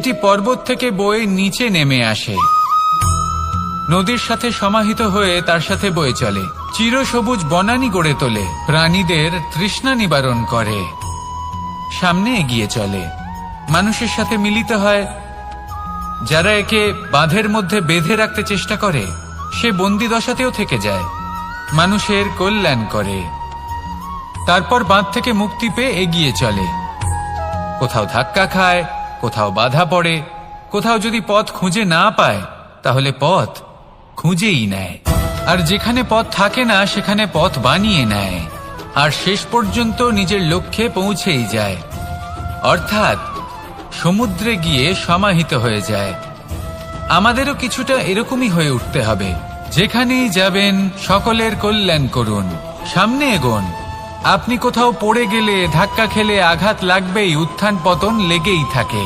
এটি পর্বত থেকে বয়ে নিচে নেমে আসে, নদীর সাথে সমাহিত হয়ে তার সাথে বয়ে চলে, চিরসবুজ বনানী গড়ে তোলে, প্রাণীদের তৃষ্ণা নিবারণ করে, সামনে এগিয়ে চলে, মানুষের সাথে মিলিত হয়। যারা একে বাঁধের মধ্যে বেঁধে রাখতে চেষ্টা করে সে বন্দি দশাতেও থেকে যায়, মানুষের কল্যাণ করে। তারপর বাঁধ থেকে মুক্তি পেয়ে এগিয়ে চলে, কোথাও ধাক্কা খায়, কোথাও বাধা পড়ে, কোথাও যদি পথ খুঁজে না পায় তাহলে পথ খুঁজেই নেয়, আর যেখানে পথ থাকে না সেখানে পথ বানিয়ে নেয়, আর শেষ পর্যন্ত নিজের লক্ষ্যে পৌঁছেই যায়, অর্থাৎ সমুদ্রে গিয়ে সমাহিত হয়ে যায়। আমাদেরও কিছুটা এরকমই হয়ে উঠতে হবে। যেখানেই যাবেন সকলের কল্যাণ করুন, সামনে এগোন। আপনি কোথাও পড়ে গেলে, ধাক্কা খেলে আঘাত লাগবেই, উত্থান পতন লেগেই থাকে।